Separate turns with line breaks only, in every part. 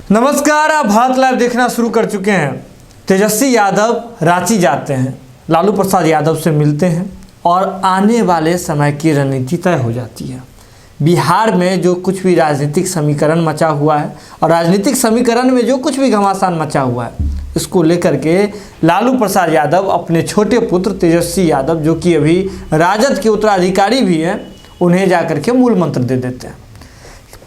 नमस्कार, आप भारत लाइव देखना शुरू कर चुके हैं। तेजस्वी यादव रांची जाते हैं, लालू प्रसाद यादव से मिलते हैं और आने वाले समय की रणनीति तय हो जाती है। बिहार में जो कुछ भी राजनीतिक समीकरण मचा हुआ है और राजनीतिक समीकरण में जो कुछ भी घमासान मचा हुआ है, इसको लेकर के लालू प्रसाद यादव अपने छोटे पुत्र तेजस्वी यादव, जो कि अभी राजद के उत्तराधिकारी भी हैं, उन्हें जाकर के मूल मंत्र दे देते हैं।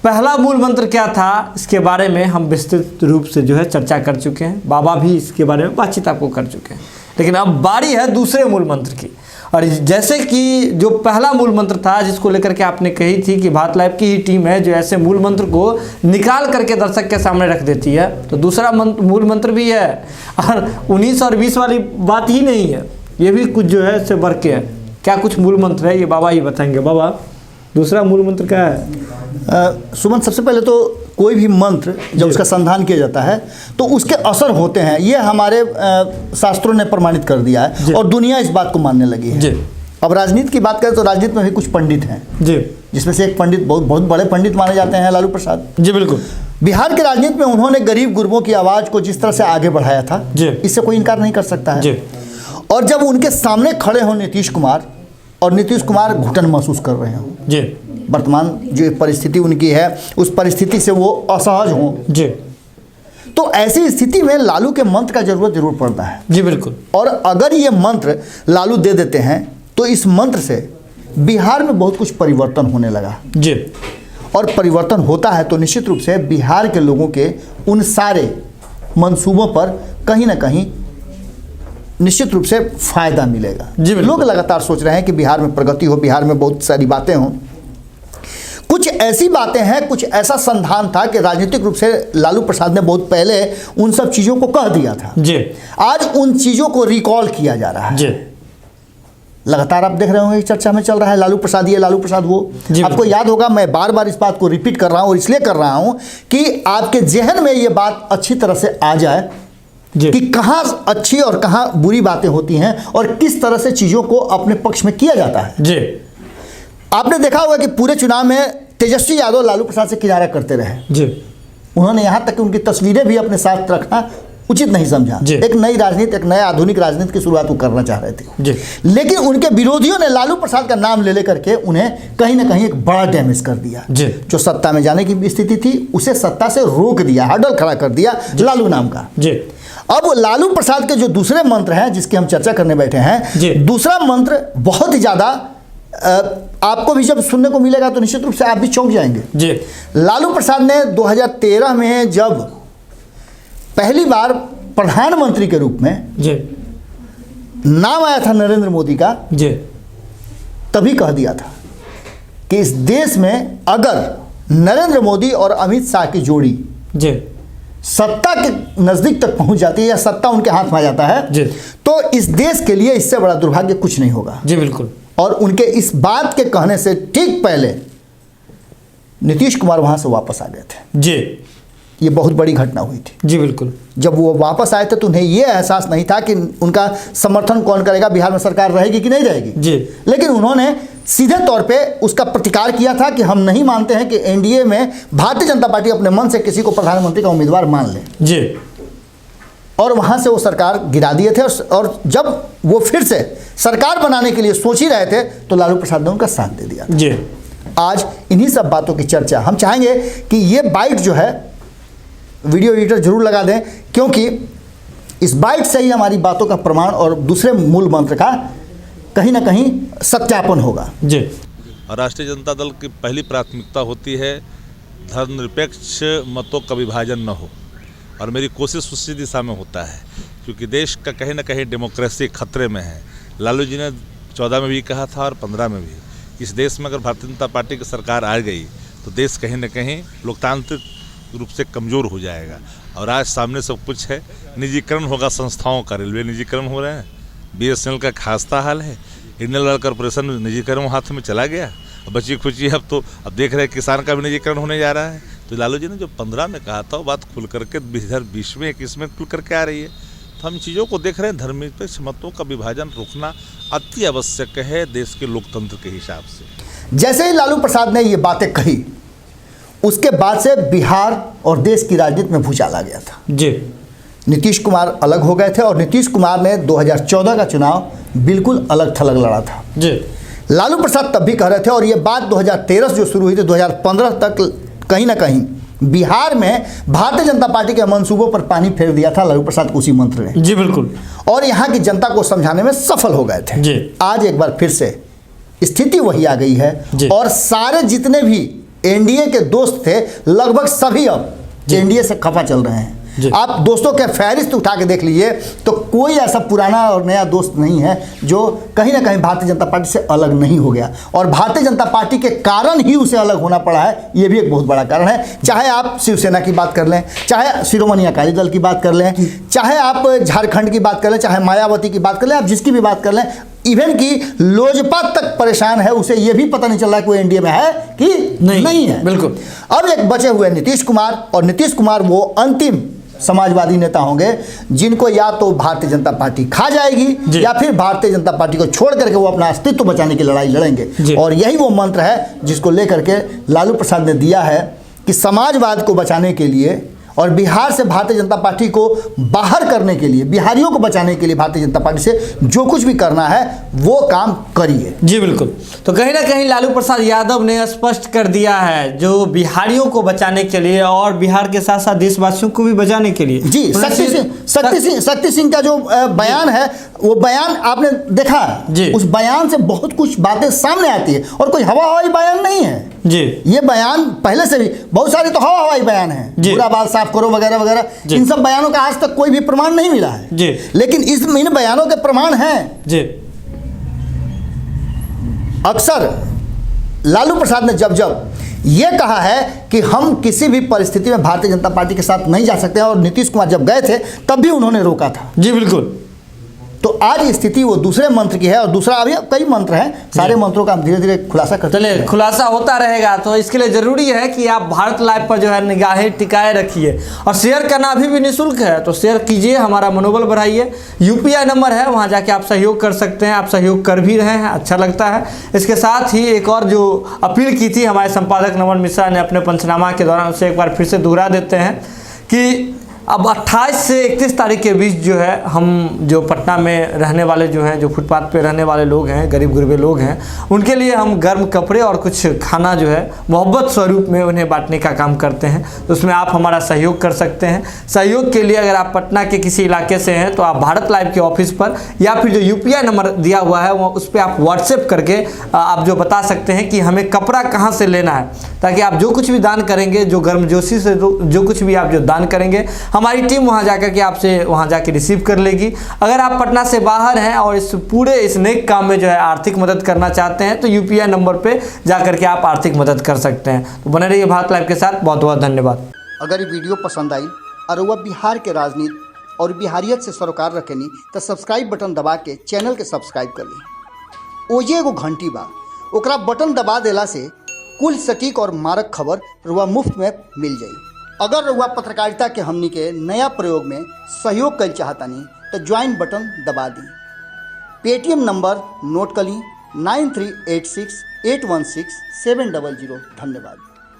पहला मूल मंत्र क्या था, इसके बारे में हम विस्तृत रूप से चर्चा कर चुके हैं। बाबा भी इसके बारे में बातचीत आपको कर चुके हैं, लेकिन अब बारी है दूसरे मूल मंत्र की। और जैसे कि जो पहला मूल मंत्र था, जिसको लेकर के आपने कही थी कि भारत लाइव की ही टीम है जो ऐसे मूल मंत्र को निकाल करके दर्शक के सामने रख देती है, तो दूसरा मूल मंत्र भी है। और 19 और 20 वाली बात ही नहीं है, ये भी कुछ इससे बढ़ के है। क्या कुछ मूल मंत्र है, ये बाबा ही बताएंगे। बाबा, दूसरा मूल मंत्र क्या है?
सुमन, सबसे पहले तो कोई भी मंत्र जब उसका संधान किया जाता है तो उसके असर होते हैं, ये हमारे शास्त्रों ने प्रमाणित कर दिया है और दुनिया इस बात को मानने लगी है। अब राजनीति की बात करें तो राजनीति में भी कुछ पंडित हैं जी, जिसमें से एक पंडित बहुत बड़े पंडित माने जाते हैं लालू प्रसाद
जी। बिल्कुल,
बिहार की राजनीति में उन्होंने गरीब गुरबों की आवाज़ को जिस तरह से आगे बढ़ाया था, इससे कोई इनकार नहीं कर सकता है। और जब उनके सामने खड़े हों नीतीश कुमार, और नीतीश कुमार घुटन महसूस कर रहे हों जी, वर्तमान जो परिस्थिति उनकी है उस परिस्थिति से वो असहज हों जी, तो ऐसी स्थिति में लालू के मंत्र का जरूरत जरूर पड़ता है
जी। बिल्कुल,
और अगर ये मंत्र लालू दे देते हैं तो इस मंत्र से बिहार में बहुत कुछ परिवर्तन होने लगा जी। और परिवर्तन होता है तो निश्चित रूप से बिहार के लोगों के उन सारे मंसूबों पर कहीं ना कहीं निश्चित रूप से फायदा मिलेगा जी। लोग लगातार सोच रहे हैं कि बिहार में प्रगति हो, बिहार में बहुत सारी बातें हों। कुछ ऐसी बातें हैं, कुछ ऐसा संधान था कि राजनीतिक रूप से लालू प्रसाद ने बहुत पहले उन सब चीज़ों को कह दिया था जी। आज उन चीज़ों को रिकॉल किया जा रहा है जी। लगातार आप देख रहे होंगे चर्चा में चल रहा है लालू प्रसाद ये, लालू प्रसाद वो। आपको याद होगा, मैं बार बार इस बात को रिपीट कर रहा हूँ और इसलिए कर रहा हूँ कि आपके जहन में ये बात अच्छी तरह से आ जाए कि कहाँ अच्छी और कहाँ बुरी बातें होती हैं और किस तरह से चीज़ों को अपने पक्ष में किया जाता है जी। आपने देखा होगा कि पूरे चुनाव में तेजस्वी यादव लालू प्रसाद से किनारा करते रहे जी। उन्होंने यहाँ तक कि उनकी तस्वीरें भी अपने साथ रखना उचित नहीं समझा। एक नई राजनीति, एक नए आधुनिक राजनीति की शुरुआत वो करना चाह रहे थे जी। लेकिन उनके विरोधियों ने लालू प्रसाद का नाम ले लेकर के उन्हें कहीं ना कहीं एक बड़ा डैमेज कर दिया जी। जो सत्ता में जाने की स्थिति थी उसे सत्ता से रोक दिया, हर्डल खड़ा कर दिया लालू नाम का जी। अब लालू प्रसाद के जो दूसरे मंत्र हैं जिसकी हम चर्चा करने बैठे हैं, दूसरा मंत्र बहुत ही ज़्यादा आपको भी जब सुनने को मिलेगा तो निश्चित रूप से आप भी चौंक जाएंगे जी। लालू प्रसाद ने 2013 में जब पहली बार प्रधानमंत्री के रूप में जी नाम आया था नरेंद्र मोदी का जी, तभी कह दिया था कि इस देश में अगर नरेंद्र मोदी और अमित शाह की जोड़ी जी सत्ता के नजदीक तक पहुंच जाती है या सत्ता उनके हाथ में आ जाता है जी, तो इस देश के लिए इससे बड़ा दुर्भाग्य कुछ नहीं होगा जी। बिल्कुल, और उनके इस बात के कहने से ठीक पहले नीतीश कुमार वहां से वापस आ गए थे जी। ये बहुत बड़ी घटना हुई थी जी। बिल्कुल, जब वो वापस आए थे तो उन्हें ये एहसास नहीं था कि उनका समर्थन कौन करेगा, बिहार में सरकार रहेगी कि नहीं रहेगी जी। लेकिन उन्होंने सीधे तौर पे उसका प्रतिकार किया था कि हम नहीं मानते हैं कि एनडीए में भारतीय जनता पार्टी अपने मन से किसी को प्रधानमंत्री का उम्मीदवार मान ले जी। और वहाँ से वो सरकार गिरा दिए थे और जब वो फिर से सरकार बनाने के लिए सोच ही रहे थे तो लालू प्रसाद ने उनका साथ दे दिया जी। आज इन्हीं सब बातों की चर्चा हम चाहेंगे कि ये बाइट जो है वीडियो एडिटर जरूर लगा दें, क्योंकि इस बाइट से ही हमारी बातों का प्रमाण और दूसरे मूल मंत्र का कहीं ना कहीं सत्यापन होगा जी।
और राष्ट्रीय जनता दल की पहली प्राथमिकता होती है धर्मनिरपेक्ष मतों का विभाजन न हो, और मेरी कोशिश उसी दिशा में होता है, क्योंकि देश का कहीं ना कहीं डेमोक्रेसी खतरे में है। लालू जी ने 14 में भी कहा था और 15 में भी, इस देश में अगर भारतीय जनता पार्टी की सरकार आ गई तो देश कहीं ना कहीं लोकतांत्रिक रूप से कमज़ोर हो जाएगा। और आज सामने सब कुछ है, निजीकरण होगा संस्थाओं का, रेलवे निजीकरण हो रहे हैं, BSNL का खास्ता हाल है, इंडियन ऑयल कॉर्पोरेशन निजीकरण हाथ में चला गया, बची खुची अब देख रहे हैं किसान का भी निजीकरण होने जा रहा है। तो लालू जी ने जो 15 में कहा था वो बात खुल करके 2020 में 21 में खुल करके आ रही है। तो हम चीज़ों को देख रहे हैं, धर्मनिरपेक्ष मतों का विभाजन रोकना अति आवश्यक है देश के लोकतंत्र के हिसाब से।
जैसे ही लालू प्रसाद ने ये बातें कही उसके बाद से बिहार और देश की राजनीति में भूचाल आ गया था।
जी।
नीतीश कुमार अलग हो गए थे और नीतीश कुमार ने 2014 का चुनाव बिल्कुल अलग थलग लड़ा था।
जी।
लालू प्रसाद तब भी कह रहे थे, और ये बात 2013 से जो शुरू हुई थी 2015 तक कहीं ना कहीं बिहार में भारतीय जनता पार्टी के मंसूबों पर पानी फेर दिया था लालू प्रसाद को उसी मंत्र ने।
जी बिल्कुल।
और यहाँ की जनता को समझाने में सफल हो गए थे।
जी।
आज एक बार फिर से स्थिति वही आ गई है
जी।
और सारे जितने भी एनडीए के दोस्त थे लगभग सभी अब एनडीए से खफा चल रहे हैं। आप दोस्तों के फहरिस्त उठा के देख लीजिए तो कोई ऐसा पुराना और नया दोस्त नहीं है जो कहीं ना कहीं भारतीय जनता पार्टी से अलग नहीं हो गया, और भारतीय जनता पार्टी के कारण ही उसे अलग होना पड़ा है, ये भी एक बहुत बड़ा कारण है। चाहे आप शिवसेना की बात कर लें, चाहे शिरोमणि अकाली दल की बात कर लें, चाहे आप झारखंड की बात कर लें, चाहे मायावती की बात कर लें, आप जिसकी भी बात कर लें, इवन की लोजपा तक परेशान है, उसे यह भी पता नहीं चल रहा है कोई एनडीए में है कि नहीं है।
बिल्कुल।
अब एक बचे हुए नीतीश कुमार, और नीतीश कुमार वो अंतिम समाजवादी नेता होंगे जिनको या तो भारतीय जनता पार्टी खा जाएगी या फिर भारतीय जनता पार्टी को छोड़ करके वो अपना अस्तित्व बचाने की लड़ाई लड़ेंगे। और यही वो मंत्र है जिसको लेकर के लालू प्रसाद ने दिया है कि समाजवाद को बचाने के लिए और बिहार से भारतीय जनता पार्टी को बाहर करने के लिए, बिहारियों को बचाने के लिए भारतीय जनता पार्टी से जो कुछ भी करना है वो काम करिए।
जी बिल्कुल। तो कहीं ना कहीं लालू प्रसाद यादव ने स्पष्ट कर दिया है जो बिहारियों को बचाने के लिए और बिहार के साथ साथ देशवासियों को भी बचाने के लिए।
जी। शक्ति सिंह का जो बयान है वो बयान आपने देखा, उस बयान से बहुत कुछ बातें सामने आती है और कोई हवा हवाई बयान नहीं है।
जी।
ये बयान पहले से भी बहुत सारे तो हवा हवाई बयान है, बुरा बाल साफ करो वगैरह वगैरह, इन सब बयानों का आज तक कोई भी प्रमाण नहीं मिला है।
जी।
लेकिन इन बयानों के प्रमाण हैं।
जी।
अक्सर लालू प्रसाद ने जब ये कहा है कि हम किसी भी परिस्थिति में भारतीय जनता पार्टी के साथ नहीं जा सकते हैं, और नीतीश कुमार जब गए थे तब भी उन्होंने रोका था।
जी बिल्कुल।
तो आज स्थिति वो दूसरे मंत्र की है, और दूसरा अभी कई मंत्र हैं, सारे मंत्रों का हम धीरे धीरे खुलासा करते हैं।
खुलासा होता रहेगा, तो इसके लिए जरूरी है कि आप भारत लाइव पर जो है निगाहें टिकाए रखिए, और शेयर करना अभी भी निःशुल्क है, तो शेयर कीजिए, हमारा मनोबल बढ़ाइए। यूपीआई नंबर है, वहाँ जाके आप सहयोग कर सकते हैं, आप सहयोग कर भी रहे हैं, अच्छा लगता है। इसके साथ ही एक और जो अपील की थी हमारे संपादक नमन मिश्रा ने अपने पंचनामा के दौरान, उसे एक बार फिर से दोहरा देते हैं कि अब 28 से 31 तारीख के बीच जो है हम जो पटना में रहने वाले जो हैं, जो फुटपाथ पे रहने वाले लोग हैं, गरीब गुरबे लोग हैं, उनके लिए हम गर्म कपड़े और कुछ खाना जो है मोहब्बत स्वरूप में उन्हें बांटने का काम करते हैं। तो उसमें आप हमारा सहयोग कर सकते हैं। सहयोग के लिए अगर आप पटना के किसी इलाके से हैं तो आप भारत लाइव के ऑफिस पर या फिर जो यूपीआई नंबर दिया हुआ है वो उस पर आप व्हाट्सएप करके आप जो बता सकते हैं कि हमें कपड़ा कहाँ से लेना है, ताकि आप जो कुछ भी दान करेंगे, जो गर्मजोशी से जो कुछ भी आप जो दान करेंगे, हमारी टीम वहां जाकर के आपसे वहां जाके रिसीव कर लेगी। अगर आप पटना से बाहर हैं और इस नेक काम में जो है आर्थिक मदद करना चाहते हैं तो यूपीआई नंबर पे जाकर के आप आर्थिक मदद कर सकते हैं। तो बने रहिए भारत लाइव के साथ। बहुत बहुत धन्यवाद।
अगर ये वीडियो पसंद आई और वह बिहार के राजनीति और बिहारियत से सरोकार रखेनी तो सब्सक्राइब बटन दबा के चैनल के सब्सक्राइब कर ली। ओजे एगो घंटी बा, ओकरा बटन दबा देला से कुल सटीक और मारक खबर रुआ मुफ्त में मिल जाई। अगर रुआ पत्रकारिता के हमनी के नया प्रयोग में सहयोग कर चाहतानी तो ज्वाइन बटन दबा दी। पेटीएम नंबर नोट कर ली 9386816700। धन्यवाद।